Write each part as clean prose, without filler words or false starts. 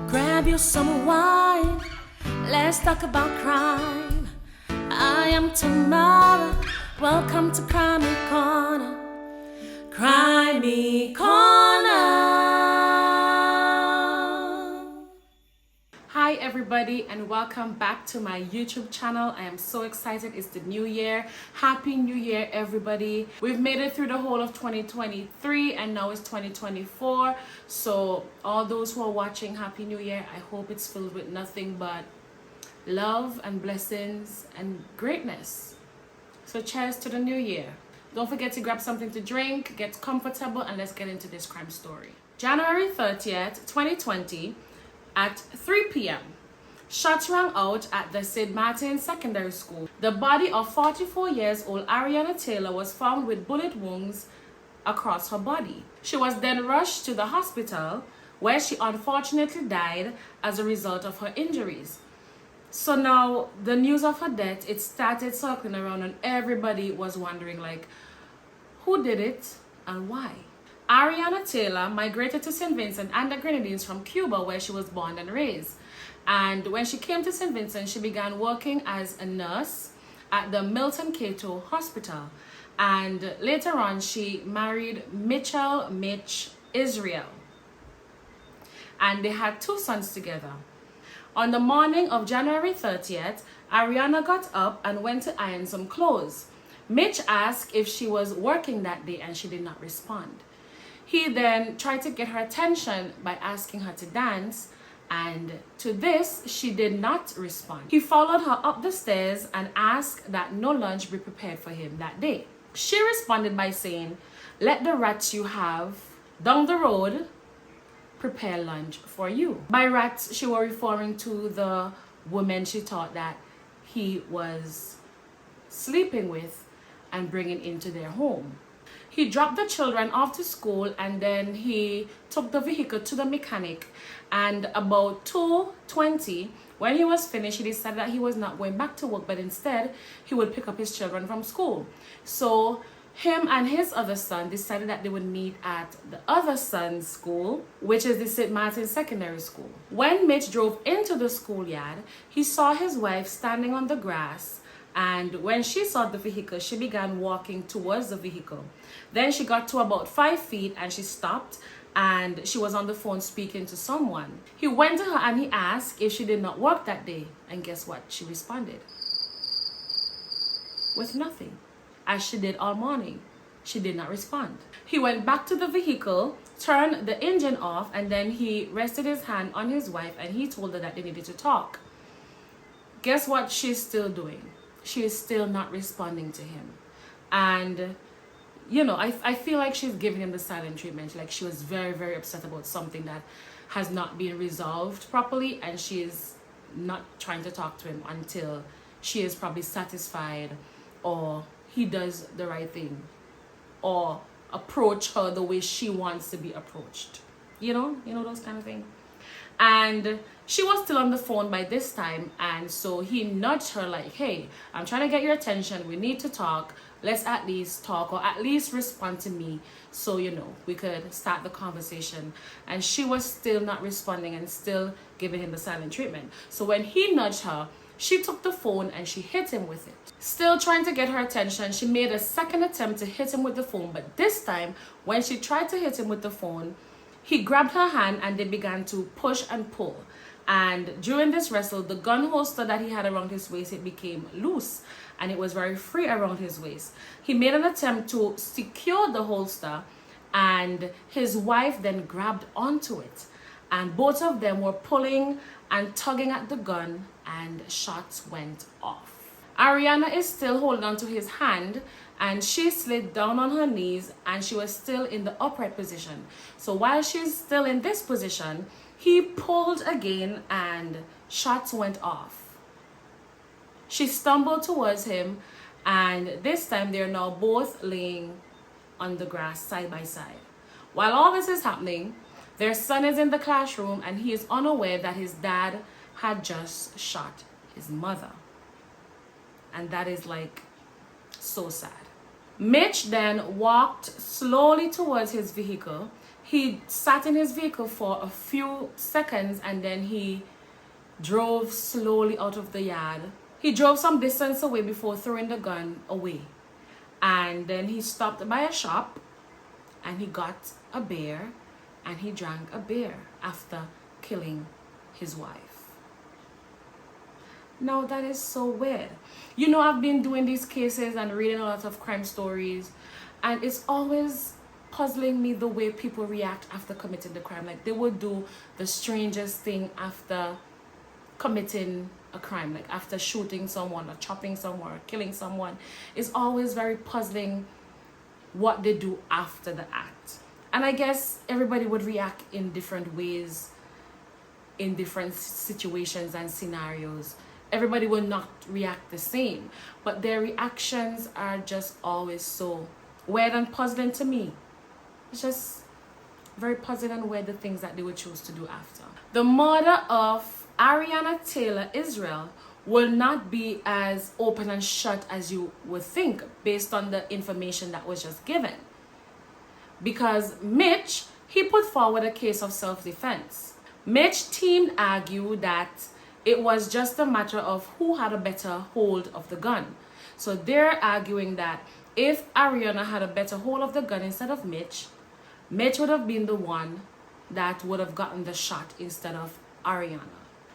Grab your summer wine, let's talk about crime. I am Tamara, welcome to Crimey Corner. Crimey Corner. Hi everybody and welcome back to my YouTube channel. I am so excited. It's the new year. Happy New Year everybody. We've made it through the whole of 2023 and now it's 2024. So all those who are watching, Happy New Year. I hope it's filled with nothing but love and blessings and greatness. So cheers to the new year. Don't forget to grab something to drink, get comfortable, and let's get into this crime story. January 30th, 2020 at 3 p.m. Shots rang out at the St. Martin Secondary School. The body of 44 years old Ariana Taylor was found with bullet wounds across her body. She was then rushed to the hospital where she unfortunately died as a result of her injuries. So now the news of her death, it started circling around and everybody was wondering like, who did it and why? Ariana Taylor migrated to St. Vincent and the Grenadines from Cuba where she was born and raised. And when she came to St. Vincent, she began working as a nurse at the Milton Cato Hospital. And later on, she married Mitchell Mitch Israel. And they had 2 sons together. On the morning of January 30th, Ariana got up and went to iron some clothes. Mitch asked if she was working that day and she did not respond. He then tried to get her attention by asking her to dance, and to this, she did not respond. He followed her up the stairs and asked that no lunch be prepared for him that day. She responded by saying, "Let the rats you have down the road prepare lunch for you." By rats, she was referring to the woman she thought that he was sleeping with and bringing into their home. He dropped the children off to school and then he took the vehicle to the mechanic, and about 2:20 when he was finished, he decided that he was not going back to work but instead he would pick up his children from school. So him and his other son decided that they would meet at the other son's school, which is the St. Martin Secondary School. When Mitch drove into the schoolyard, he saw his wife standing on the grass, and when she saw the vehicle, she began walking towards the vehicle. Then she got to about 5 feet and she stopped and she was on the phone speaking to someone. He went to her and he asked if she did not work that day, and guess what? She responded with nothing, as she did all morning. She did not respond. He went back to the vehicle, turned the engine off, and then he rested his hand on his wife and he told her that they needed to talk. Guess what she's still doing? She is still not responding to him. And you know, I feel like she's giving him the silent treatment. Like she was very, very upset about something that has not been resolved properly, and she is not trying to talk to him until she is probably satisfied or he does the right thing or approach her the way she wants to be approached. You know those kind of things. And she was still on the phone by this time, and so he nudged her like, "Hey, I'm trying to get your attention. We need to talk. Let's at least talk, or at least respond to me so we could start the conversation." And she was still not responding and still giving him the silent treatment. So when he nudged her, she took the phone and she hit him with it. Still trying to get her attention, she made a second attempt to hit him with the phone, but this time when she tried to hit him with the phone, he grabbed her hand and they began to push and pull. And during this wrestle, the gun holster that he had around his waist, it became loose and it was very free around his waist. He made an attempt to secure the holster and his wife then grabbed onto it. And both of them were pulling and tugging at the gun and shots went off. Ariana is still holding onto his hand and she slid down on her knees and she was still in the upright position. So while she's still in this position, he pulled again and shots went off. She stumbled towards him and this time they're now both laying on the grass side by side. While all this is happening, their son is in the classroom and he is unaware that his dad had just shot his mother. And that is like so sad. Mitch then walked slowly towards his vehicle. He sat in his vehicle for a few seconds and then he drove slowly out of the yard. He drove some distance away before throwing the gun away. And then he stopped by a shop and he got a beer and he drank a beer after killing his wife. Now that is so weird. You know, I've been doing these cases and reading a lot of crime stories, and it's always puzzling me the way people react after committing the crime. Like, they would do the strangest thing after committing a crime, like after shooting someone or chopping someone or killing someone. It's always very puzzling what they do after the act. And I guess everybody would react in different ways in different situations and scenarios. Everybody will not react the same, but their reactions are just always so weird and puzzling to me. It's just very puzzling and weird, the things that they would choose to do after. The murder of Ariana Taylor Israel will not be as open and shut as you would think based on the information that was just given. Because Mitch, he put forward a case of self-defense. Mitch team argued that it was just a matter of who had a better hold of the gun. So they're arguing that if Ariana had a better hold of the gun instead of Mitch, Mitch would have been the one that would have gotten the shot instead of Ariana.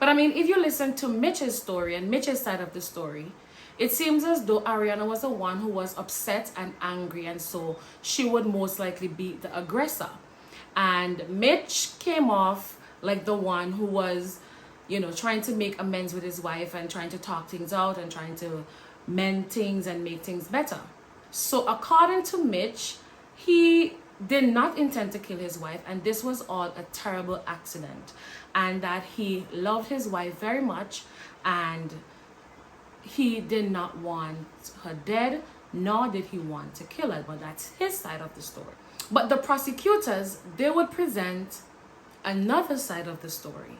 But I mean, if you listen to Mitch's story and Mitch's side of the story, it seems as though Ariana was the one who was upset and angry, and so she would most likely be the aggressor. And Mitch came off like the one who was, you know, trying to make amends with his wife and trying to talk things out and trying to mend things and make things better. So according to Mitch, he did not intend to kill his wife, and this was all a terrible accident, and that he loved his wife very much and he did not want her dead, nor did he want to kill her. But that's his side of the story. But the prosecutors, they would present another side of the story,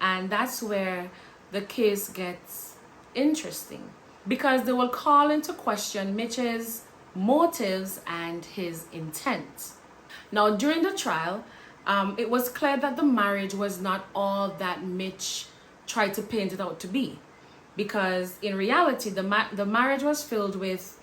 and that's where the case gets interesting, because they will call into question Mitch's motives and his intent. Now, during the trial, it was clear that the marriage was not all that Mitch tried to paint it out to be, because in reality, the marriage was filled with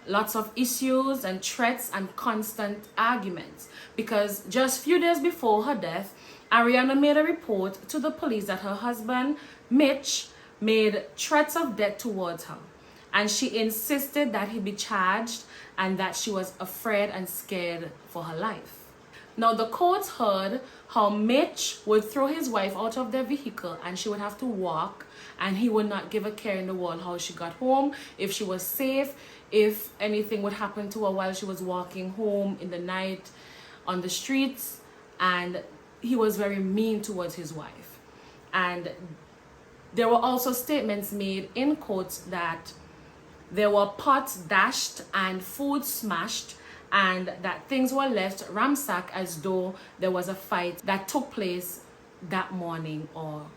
lots of issues and threats and constant arguments. Because just a few days before her death, Ariana made a report to the police that her husband, Mitch, made threats of death towards her. And she insisted that he be charged and that she was afraid and scared for her life. Now, the court heard how Mitch would throw his wife out of their vehicle and she would have to walk, and he would not give a care in the world how she got home, if she was safe, if anything would happen to her while she was walking home in the night on the streets. And he was very mean towards his wife. And there were also statements made in court that there were pots dashed and food smashed, and that things were left ransacked as though there was a fight that took place that morning or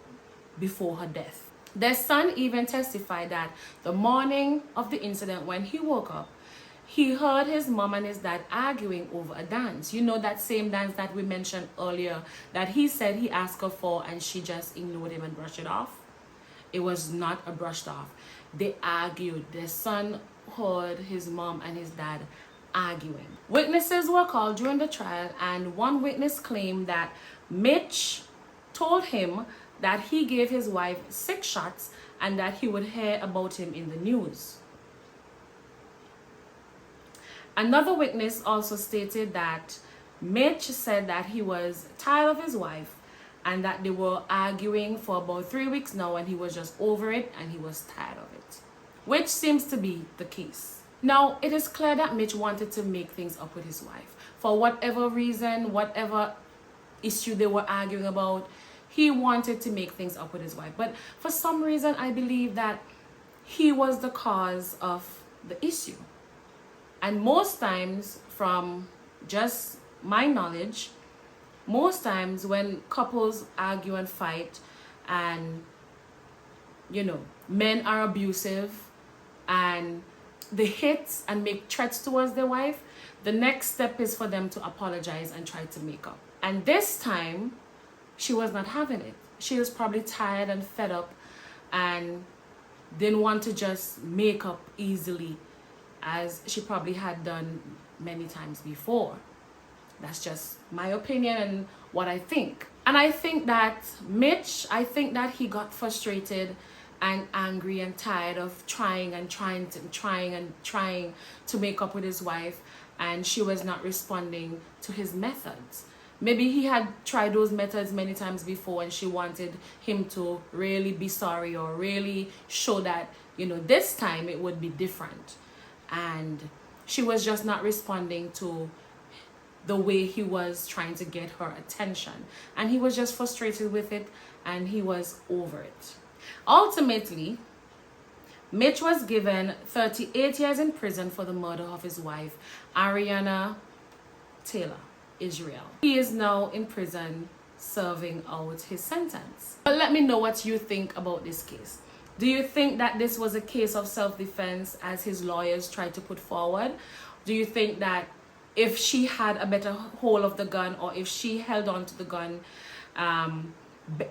before her death. Their son even testified that the morning of the incident, when he woke up, he heard his mom and his dad arguing over a dance. You know, that same dance that we mentioned earlier that he said he asked her for and she just ignored him and brushed it off. It was not a brushed off. They argued. Their son heard his mom and his dad arguing. Witnesses were called during the trial, and one witness claimed that Mitch told him that he gave his wife 6 shots and that he would hear about him in the news. Another witness also stated that Mitch said that he was tired of his wife and that they were arguing for about 3 weeks now, and he was just over it and he was tired of it, which seems to be the case. Now, it is clear that Mitch wanted to make things up with his wife. For whatever reason, whatever issue they were arguing about, he wanted to make things up with his wife. But for some reason, I believe that he was the cause of the issue. And most times, from just my knowledge, most times when couples argue and fight and, you know, men are abusive and they hit and make threats towards their wife, the next step is for them to apologize and try to make up. And this time, she was not having it. She was probably tired and fed up and didn't want to just make up easily as she probably had done many times before. That's just my opinion and what I think. And I think that Mitch, he got frustrated and angry and tired of trying to make up with his wife, and she was not responding to his methods. Maybe he had tried those methods many times before and she wanted him to really be sorry or really show that, you know, this time it would be different. And she was just not responding to the way he was trying to get her attention. And he was just frustrated with it and he was over it. Ultimately, Mitch was given 38 years in prison for the murder of his wife, Ariana Taylor Israel. He is now in prison serving out his sentence. But let me know what you think about this case. Do you think that this was a case of self-defense as his lawyers tried to put forward? Do you think that if she had a better hold of the gun, or if she held on to the gun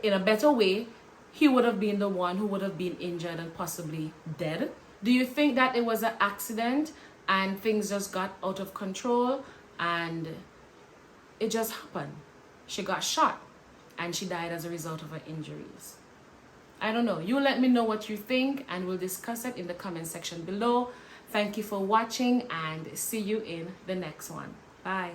in a better way, he would have been the one who would have been injured and possibly dead? Do you think that it was an accident and things just got out of control and it just happened? She got shot and she died as a result of her injuries. I don't know. You let me know what you think and we'll discuss it in the comment section below. Thank you for watching and see you in the next one. Bye.